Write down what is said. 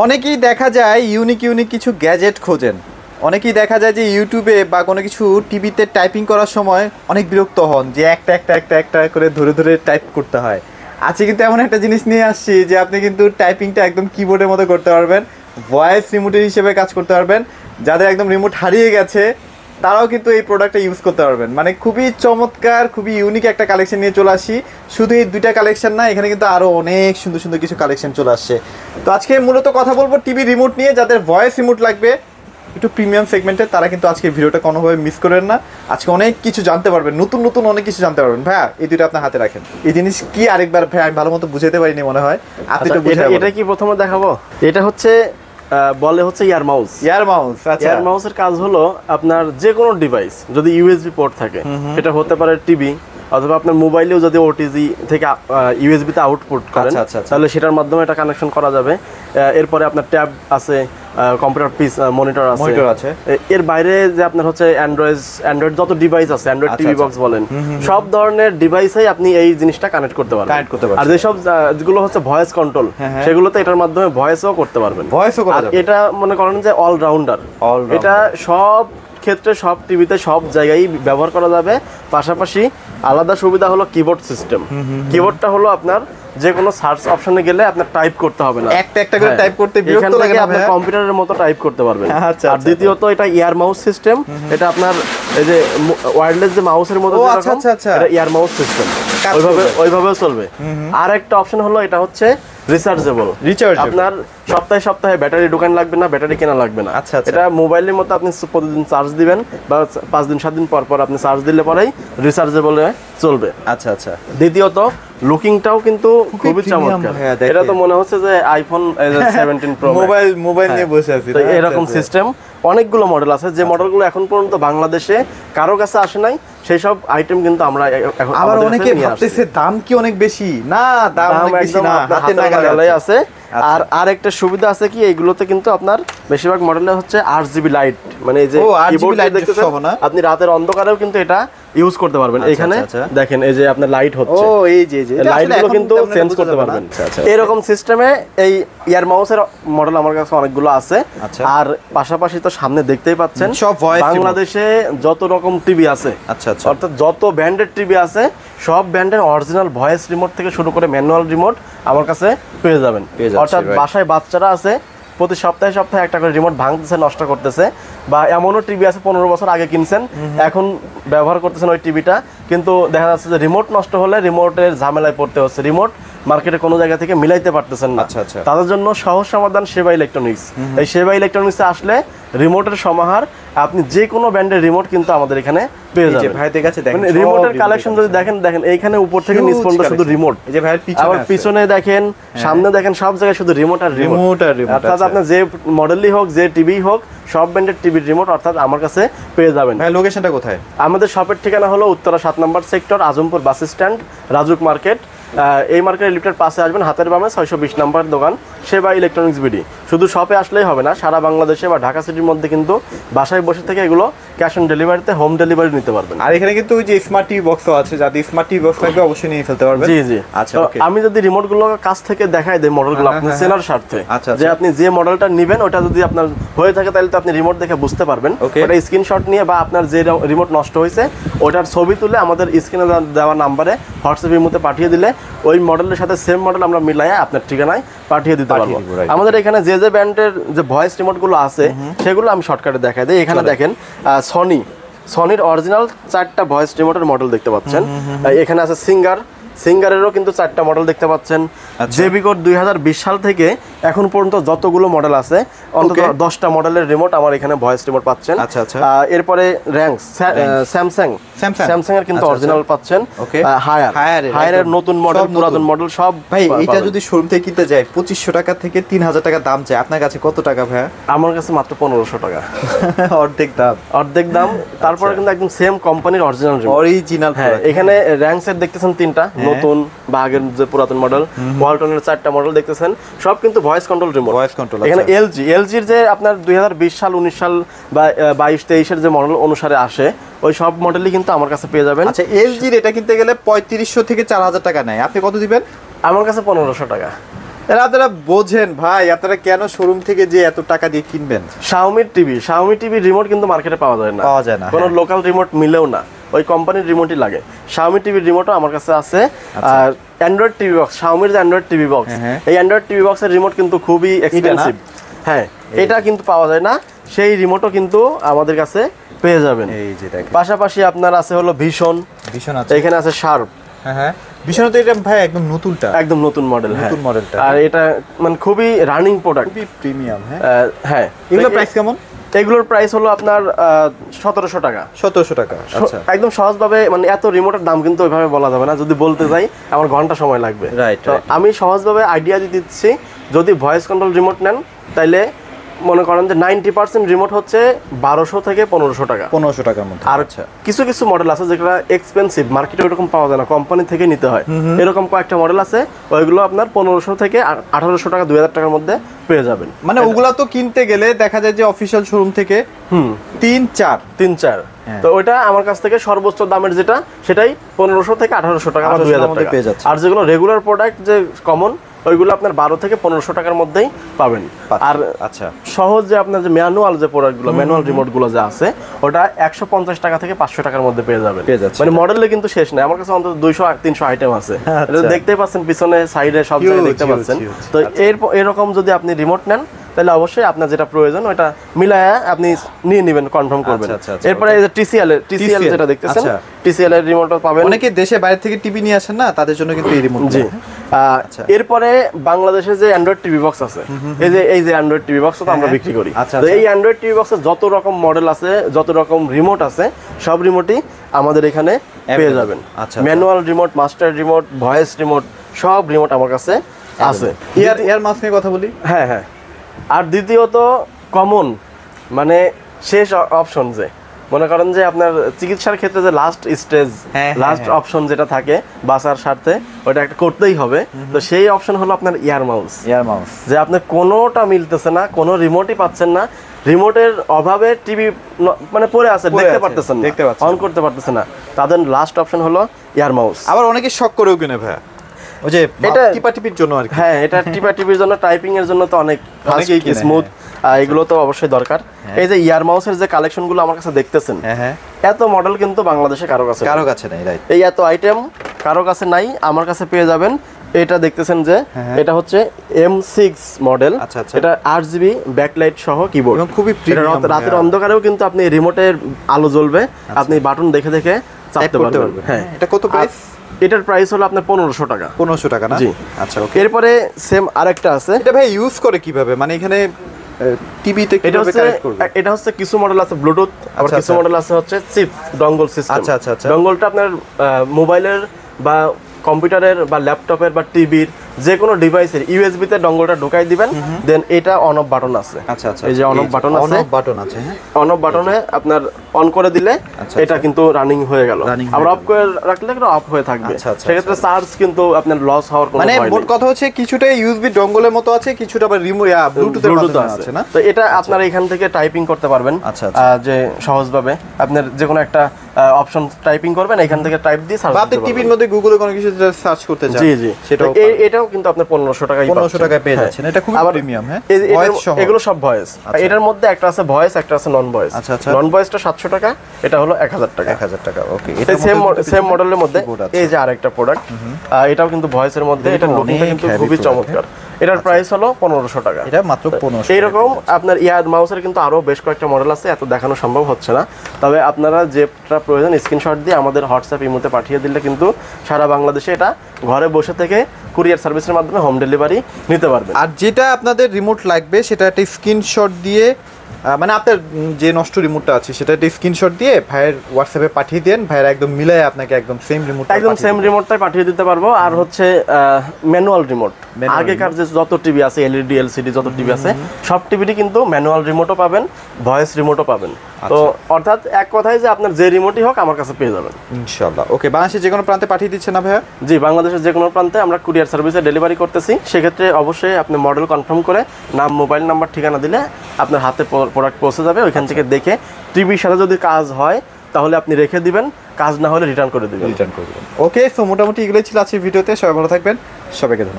অনেকেই দেখা যায় ইউনিক কিছু গ্যাজেট খোঁজেন। অনেকেই দেখা যায় যে ইউটিউবে বা কোনো কিছু টিভিতে টাইপিং করার সময় অনেক বিরক্ত হন যে একটা করে ধরে টাইপ করতে হয়। আজকে কিন্তু এমন একটা জিনিস নিয়ে আসছি যে আপনি কিন্তু টাইপিংটা একদম কিবোর্ডের মতো করতে পারবেন, ভয়েস রিমোটের হিসেবে কাজ করতে পারবেন। যাদের একদম রিমোট হারিয়ে গেছে তারাও কিন্তু এই প্রোডাক্টটা ইউজ করতে পারবেন। মানে খুবই চমৎকার, খুবই ইউনিক একটা কালেকশন নিয়ে চলে আসি। শুধু এই দুইটা কালেকশন না, এখানে কিন্তু আরও অনেক সুন্দর কিছু কালেকশন চলে আসছে। তো আজকে মূলত কথা বলবো টিভি রিমোট নিয়ে। যাদের ভয়েস রিমোট লাগবে একটু প্রিমিয়াম সেগমেন্টে, তারা কিন্তু আজকের ভিডিওটা কোনোভাবে মিস করেন না। আজকে অনেক কিছু জানতে পারবেন, নতুন অনেক কিছু জানতে পারবেন। ভাইয়া এই দুটো আপনার হাতে রাখেন। এই জিনিস কি আরেকবার ভাই আমি ভালো মতো বুঝাতে পারিনি মনে হয়, আপনি তো বুঝাই। এটা কি প্রথমে দেখাবো? এটা হচ্ছে বলে হচ্ছে ইয়ার মাউস। আচ্ছা, ইয়ার মাউসের কাজ হলো আপনার যে কোনো ডিভাইস যদি ইউএসবি পোর্ট থাকে, এটা হতে পারে টিভি অথবা আপনার মোবাইলেও যদি ওটিজি থেকে ইউএসবিতে আউটপুট করেন, তাহলে সেটার মাধ্যমে এটা কানেকশন করা যাবে। এরপরে আপনার ট্যাব আছে, কম্পিউটার পিস মনিটর আছে। এর বাইরে যে আপনার হচ্ছে অ্যান্ড্রয়েড যত ডিভাইস আছে, অ্যান্ড্রয়েড টিভি বক্স বলেন, সব ধরনের ডিভাইসেই আপনি এই জিনিসটা কানেক্ট করতে পারবেন। আর যেসব যেগুলো হচ্ছে ভয়েস কন্ট্রোল, সেগুলোতে এটার মাধ্যমে ভয়েসও করতে পারবেন। আর এটা মনে করেন যে অলরাউন্ডার, এটা সব ক্ষেত্রে সব টিভিতে সব জায়গায় ব্যবহার করা যাবে। পাশাপাশি আলাদা সুবিধা হলো কিবোর্ড সিস্টেম। কিবোর্ডটা হলো আপনার যে কোনো সার্চ অপশনে গেলে আপনার টাইপ করতে হবে না, একটা করে টাইপ করতে বিরক্ত লাগে না, আপনি কম্পিউটারের মতো টাইপ করতে পারবেন। আর দ্বিতীয়ত এটা ইয়ার মাউস সিস্টেম। এটা আপনার এই যে ওয়্যারলেস যে মাউসের মতো এটা ইয়ার মাউস সিস্টেম, ওইভাবেও চলবে। আর একটা অপশন হলো এটা হচ্ছে রিচার্জেবল। আপনার সপ্তাহে ব্যাটারি ঢোকান লাগবে না, ব্যাটারি কেনা লাগবে না। এটা মোবাইলের মতো আপনি প্রতিদিন চার্জ দিবেন বা 5 দিন 7 দিন পর আপনি চার্জ দিলে পরেই রিচার্জেবল চলবে। আচ্ছা। দ্বিতীয়ত লুকিংটাও কিন্তু খুবই চমৎকার। এটা তো মনে হচ্ছে যে আইফোন 17 প্রো মোবাইল নিয়ে বসে আছি। তো এরকম সিস্টেম অনেকগুলো মডেল আছে, যে মডেলগুলো এখন পর্যন্ত বাংলাদেশে কারো কাছে আসে নাই, সেই সব আইটেম কিন্তু আমরা এখন আবার অনেকে ভাবতেছে দাম কি অনেক বেশি। না, দাম অনেক বেশি না, হাতে নাগালে আছে। আর একটা সুবিধা আছে কি, এইগুলোতে কিন্তু আপনার বেশিরভাগ মডেলে হচ্ছে RGB লাইট, মানে এই যে কিবোর্ড লাইট দেখতেছেন আপনি রাতের অন্ধকারেও কিন্তু এটা ইউজ করতে পারবেন। এখানে দেখেন এই যে আপনার লাইট হচ্ছে, এই যে লাইটগুলো কিন্তু চেঞ্জ করতে পারবেন। এরকম সিস্টেমে এই ইয়ার মাউসের মডেল আমার কাছে অনেকগুলো আছে। আর পাশাপাশি তো সামনে দেখতেই পাচ্ছেন বাংলাদেশে যত রকম টিভি আছে, অর্থাৎ যত ব্র্যান্ডের টিভি আছে, সব ব্র্যান্ডের অরিজিনাল ভয়েস রিমোট থেকে শুরু করে ম্যানুয়াল রিমোট আমার কাছে পেয়ে যাবেন। অর্থাৎ বাসায় বাচ্চারা আছে, প্রতি সপ্তাহে একটা করে রিমোট ভাঙতেছে, নষ্ট করতেছে, বা এমনও টিভি আছে 15 বছর আগে কিনছেন, এখন ব্যবহার করতেছেন ওই টিভিটা, কিন্তু দেখা যাচ্ছে যে রিমোট নষ্ট হলে রিমোটের ঝামেলায় পড়তে হচ্ছে, রিমোট মার্কেটে কোনো জায়গা থেকে মিলাইতে পারতেছেন না। তাদের জন্য সহজ সমাধান সেবা ইলেকট্রনিক্স। এই সেবা ইলেকট্রনিক্সে আসলে রিমোটের সমাহার, আপনি যে কোনো ব্র্যান্ডের রিমোট কিন্তু আমাদের এখানে পেয়ে যাবেন। মানে রিমোটের কালেকশন যদি দেখেন এইখানে উপর থেকে নিচ পর্যন্ত শুধু রিমোট। আবার পিছনে দেখেন, সামনে দেখেন, সব জায়গায় শুধু রিমোট আর রিমোট। অর্থাৎ আপনার যে মডেলই হোক, যে টিভি হোক, সব ব্র্যান্ডের টিভির রিমোট অর্থাৎ আমার কাছে পেয়ে যাবেন। লোকেশনটা কোথায়? আমাদের শপের ঠিকানা হলো উত্তরা 7 নম্বর sector, Azampur bus stand, Rajuk market. এই মার্কেট লিফটের পাশে আসবেন, হাতের বামে 620 নম্বর দোকান, সেবা ইলেকট্রনিক্স বিডি। শুধু শপে আসলেই হবে না, সারা বাংলাদেশে বা ঢাকা সিটির মধ্যে কিন্তু বাসায় বসে থেকে এগুলো ক্যাশ অন ডেলিভারিতে হোম ডেলিভারি নিতে পারবেন। আর এখানে কিন্তু ওই যে স্মার্ট টিভি বক্সও আছে, যাদের স্মার্ট টিভি বক্স লাগবে অবশ্যই নিয়ে ফেলতে পারবেন। জি। আচ্ছা, আমি যদি রিমোট গুলো কাছ থেকে দেখাই দেই মডেলগুলো আপনি চেনার স্বার্থে, যে আপনি যে মডেলটা নেবেন ওটা যদি আপনার হয়ে থাকে তাহলে তো আপনি রিমোট দেখে বুঝতে পারবেন। ওটা স্ক্রিনশট নিয়ে বা আপনার যে রিমোট নষ্ট হয়েছে ওটার ছবি তুলে আমাদের স্ক্রিনে দেওয়া নাম্বারে হোয়াটসঅ্যাপের মধ্যে পাঠিয়ে দিলে ওই মডেলের সাথে সেম মডেল আমরা মিলাইয়া আপনার ঠিকানায় পাঠিয়ে দিতে পারবো। আমাদের এখানে যে ব্র্যান্ডের যে ভয়েস রিমোট গুলো আছে সেগুলো আমি শর্টকাটে দেখাই দিই। এখানে দেখেন সনির অরিজিনাল 4টা ভয়েস রিমোটের মডেল দেখতে পাচ্ছেন। এখানে আছে সিঙ্গারেরও কিন্তু 4টা মডেল দেখতে পাচ্ছেন। জেবিকোর 2020 সাল থেকে এখন পর্যন্ত যতগুলো মডেল আছে অন্তত 10টা মডেলের রিমোট আমার এখানে ভয়েস রিমোট পাচ্ছেন। এরপরে স্যামসাং এর কিন্তু অরিজিনাল পাচ্ছেন। হায়ারের নতুন মডেল, পুরাতন মডেল সব। ভাই এটা যদি শোরুম থেকে কিনতে যায় 2500 টাকা থেকে 3000 টাকা দাম চাই, আপনার কাছে কত টাকা ভাইয়া? আমার কাছে মাত্র 1500 টাকা। অর্ধেক দাম। তারপরে কিন্তু একদম সেম কোম্পানির অরিজিনাল। এখানে র্যাঙ্কসের দেখতেছেন 3টা নতুন বা আগের যে পুরাতন মডেল, ওয়ালটনের 4টা মডেল দেখতেছেন, সব কিন্তু ভয়েস কন্ট্রোল রিমোট। এখানে এলজির যে আপনার 2020 সাল 19 সাল বা 22-23 এর যে মডেল অনুসারে আসে ওই সব মডেলই কিন্তু আমার কাছে পেয়ে যাবেন। আচ্ছা, এলজির এটা কিনতে গেলে 3500 থেকে 4000 টাকা নেয়, আপনি কত দিবেন? আমার কাছে 1500 টাকা। এরা আপনারা বোঝেন ভাই, আপনারা কেন শোরুম থেকে যে এত টাকা দিয়ে কিনবেন? শাওমি টিভি রিমোট কিন্তু মার্কেটে পাওয়া যায় না, কোনো লোকাল রিমোট মিলেও না, ওই কোম্পানির রিমোটই লাগে। শাওমি টিভি রিমোটও আমার কাছে আছে। আর অ্যান্ড্রয়েড টিভি বক্স, শাওমির যে অ্যান্ড্রয়েড টিভি বক্স, এই অ্যান্ড্রয়েড টিভি বক্সের রিমোট কিন্তু খুবই এক্সপেন্সিভ। হ্যাঁ, এটা কিন্তু পাওয়া যায় না, সেই রিমোটও কিন্তু আমাদের কাছে পেয়ে যাবেন। এই যে দেখেন, পাশাপাশি আপনার আছে হলো ভীষণ আছে, এখানে আছে শার্প। হ্যাঁ, ভীষণ তো এটা ভাই একদম নতুন মডেল। নতুন মডেলটা, আর এটা মানে খুবই রানিং প্রোডাক্ট, খুবই প্রিমিয়াম। হ্যাঁ, এগুলোর প্রাইস কেমন? এগুলোর প্রাইস হলো আপনার 1700 টাকা। 1700 টাকা, আচ্ছা। একদম সহজভাবে, মানে এত রিমোটের দাম কিন্তু ওইভাবে বলা যাবে না, যদি বলতে যাই আমার ঘন্টা সময় লাগবে। তো আমি সহজভাবে আইডিয়া দিয়ে দিচ্ছি, যদি ভয়েস কন্ট্রোল রিমোট নেন তাহলে মনে করেন যে 90% রিমোট হচ্ছে 1200 থেকে 1500 টাকা, 1500 টাকার মধ্যে। আর কিছু কিছু মডেল আছে যেগুলো এক্সপেন্সিভ, মার্কেটে ওরকম পাওয়া যায় না, কোম্পানি থেকে নিতে হয়। এরকম কয়েকটা মডেল আছে, ওইগুলো আপনার 1500 থেকে 1800 টাকা, 2000 টাকার মধ্যে পেয়ে যাবেন। মানে ওগুলা তো কিনতে গেলে দেখা যায় যে অফিশিয়াল শোরুম থেকে 3-4। তো ওইটা আমার কাছ থেকে সর্বোচ্চ দামের যেটা, সেটাই 1500 থেকে 1800 টাকা বা 2000 টাকা পেয়ে যাচ্ছে। আর যেগুলো রেগুলার প্রোডাক্ট যে কমন, ওইগুলো আপনার 12 থেকে 1500 টাকার মধ্যেই পাবেন। আর আচ্ছা, সহজ যে আপনার যে ম্যানুয়াল যে প্রোডাক্টগুলো, ম্যানুয়াল রিমোটগুলো যে আছে, ওটা 150 টাকা থেকে 500 টাকার মধ্যে পেয়ে যাবেন। মানে মডেলে কিন্তু শেষ নাই, আমার কাছে অন্তত 200-300 আইটেম আছে। দেখতেই পাচ্ছেন পিছনে, সাইডে, সব জায়গায় দেখতে পাচ্ছেন। তো এরকম যদি আপনি রিমোট নেন তাহলে অবশ্যই আপনার যেটা প্রয়োজন ওটা মিলায়া আপনি নিয়ে নেবেন, কনফার্ম করবেন। এরপরে এই যে টিসিএল যেটা দেখতেছেন, টিসিএল এর রিমোটও পাবেন। অনেকে দেশে বাইরে থেকে টিভি নিয়ে আসেন না, তাদের জন্য কিন্তু এই রিমোট। জি। এরপরে বাংলাদেশে যে অ্যান্ড্রয়েড টিভি বক্স আছে, এই যে অ্যান্ড্রয়েড টিভি বক্স তো আমরা বিক্রি করি। তো এই অ্যান্ড্রয়েড টিভি বক্সে যত রকম মডেল আছে, যত রকম রিমোট আছে, সব রিমোটই আমাদের এখানে পেয়ে যাবেন। Manual remote, master remote, voice remote, সব রিমোট আমার কাছে আছে। এর মাস নিয়ে কথা বলি। হ্যাঁ। আর দ্বিতীয়ত কমন, মানে শেষ অপশন, যে মনে করেন যে আপনার চিকিৎসার ক্ষেত্রে যে লাস্ট স্টেজ, লাস্ট অপশন যেটা থাকে বাঁচার স্বার্থে, ওটা একটা করতেই হবে। তো সেই অপশন হলো আপনার ইয়ার মাউস। যে আপনার কোনোটা মিলতেছে না, কোনো রিমোটই পাচ্ছেন না, রিমোটের অভাবে টিভি মানে পড়ে আছে, দেখতে পারতেছেন না, অন করতে পারতেছেন না, তাদের লাস্ট অপশন হলো ইয়ার মাউস। আবার অনেকে শক করেও কিনে ভাই, ওই যে এটা টিপাটিপির জন্য আর কি। হ্যাঁ, এটা টিপাটিপির জন্য, টাইপিং এর জন্য তো অনেক স্মুথ, এগুলো তো অবশ্যই দরকার। এই যে ইয়ার মাউসের যে কালেকশনগুলো আমার কাছে দেখতেছেন, এত মডেল কিন্তু বাংলাদেশে কারো কাছে নাই। এই এত আইটেম কারো কাছে নাই, আমার কাছে পেয়ে যাবেন। এটা দেখতেছেন যে এটা হচ্ছে M6 মডেল, এটা 8GB ব্যাকলাইট সহ কিবোর্ড, খুবই প্রিমিয়াম। রাতের অন্ধকারেও কিন্তু আপনি রিমোটের আলো জ্বলবে, আপনি বাটন দেখে দেখে চাপতে পারবেন। হ্যাঁ, এটা কত প্রাইস? এটার প্রাইস হলো আপনার 1500 টাকা। 1500 টাকা না? জি। আচ্ছা, ওকে। এরপরে সেম আরেকটা আছে। এটা ভাই ইউজ করে কিভাবে, মানে এখানে টিভিতে কিভাবে কানেক্ট করবে? এটা হচ্ছে কিছু মডেল আছে ব্লুটুথ, আবার কিছু মডেল আছে হচ্ছে চিপ ডঙ্গল সিস্টেম। আচ্ছা। ডঙ্গলটা আপনার মোবাইলের বা কম্পিউটারের বা ল্যাপটপের বা টিভির যে কোনো ডিভাইসের ইউএসবি তে ডঙ্গলটা ঢুকাই দিবেন, দেন এটা অন অফ বাটন আছে। এই যে অন অফ বাটন আছে, অন অফ বাটনে আপনার অন করে দিলে এটা কিন্তু রানিং হয়ে গেল, আবার অফ করে রাখলে এটা অফ হয়ে থাকবে। সেক্ষেত্রে চার্জ কিন্তু আপনার লস হওয়ার কোনো ভয় নেই। মানে মোট কথা হচ্ছে কিছুটা ইউএসবি ডঙ্গলের মতো আছে, কিছুটা আবার ব্লুটুথ আছে না? তো এটা আপনারা এখান থেকে টাইপিং করতে পারবেন, যে সহজভাবে আপনার যে কোনো একটা অপশন টাইপিং করবেন, এখান থেকে টাইপ দিয়ে সার্চ করতে পারবেন। টিভির মধ্যে গুগলে কোনো কিছু সার্চ করতে চান, জি সেটাও এটাও কিন্তু আপনি 1500 টাকায় পেয়ে যাচ্ছেন। এটা খুবই প্রিমিয়াম। হ্যাঁ, এগুলো সব ভয়েস। এটার মধ্যে একটা আছে ভয়েস, একটা আছে নন ভয়েস। নন ভয়েসটা 700 টাকা, এটা হলো 1000 টাকা। ওকে, এটা সেম মডেলের মধ্যে এই যে আরেকটা প্রোডাক্ট, এটাও কিন্তু ভয়েসের মধ্যে, এটা লুকিংটা কিন্তু খুবই চমৎকার। এটার প্রাইস হলো 1500 টাকা। এটা মাত্র 1500। এইরকম আপনার ইয়ার মাউসের কিন্তু আরো বেশ কয়েকটা মডেল আছে, এত দেখানো সম্ভব হচ্ছে না। তবে আপনারা যেটা প্রয়োজন স্ক্রিনশট দিয়ে আমাদের হোয়াটসঅ্যাপ ইমোতে পাঠিয়ে দিলে কিন্তু সারা বাংলাদেশে এটা ঘরে বসে থেকে কুরিয়ার সার্ভিসের মাধ্যমে হোম ডেলিভারি নিতে পারবেন। আর যেটা আপনাদের রিমোট লাগবে সেটা একটা স্ক্রিনশট দিয়ে, মানে আপনার যে নষ্ট রিমোটটা আছে সেটা একটা স্ক্রিনশট দিয়ে ভাইয়ের হোয়াটসঅ্যাপে পাঠিয়ে দেন, ভাইয়ের একদম মিলায় আপনাকে একদম সেম রিমোটটাই পাঠিয়ে দিতে পারবো। আর হচ্ছে ম্যানুয়াল রিমোট, আগেকার যে যত টিভি আছে, এলইডি এলসিডি যত টিভি আছে, সব টিভিরই কিন্তু ম্যানুয়াল রিমোটও পাবেন, ভয়েস রিমোটও পাবেন। তো অর্থাৎ এক কথায় যে আপনার যে রিমোটই হোক আমার কাছে পেয়ে যাবেন ইনশাআল্লাহ। ওকে, বাংলাদেশের যে কোনো প্রান্তে পাঠিয়ে দিচ্ছেন না ভাইয়া? জি, বাংলাদেশের যে কোনো প্রান্তে আমরা কুরিয়ার সার্ভিসে ডেলিভারি করতেছি। সেক্ষেত্রে অবশ্যই আপনি মডেল কনফার্ম করে নাম, মোবাইল নাম্বার, ঠিকানা দিলে আপনার হাতে প্রোডাক্ট পৌঁছে যাবে। ওইখান থেকে দেখে টিভির সাথে যদি কাজ হয় তাহলে আপনি রেখে দিবেন, কাজ না হলে রিটার্ন করে দিবেন। ওকে, সো মোটামুটি এগুলোই ছিল আজকের ভিডিওতে। সবাই ভালো থাকবেন, সবাইকে ধন্যবাদ।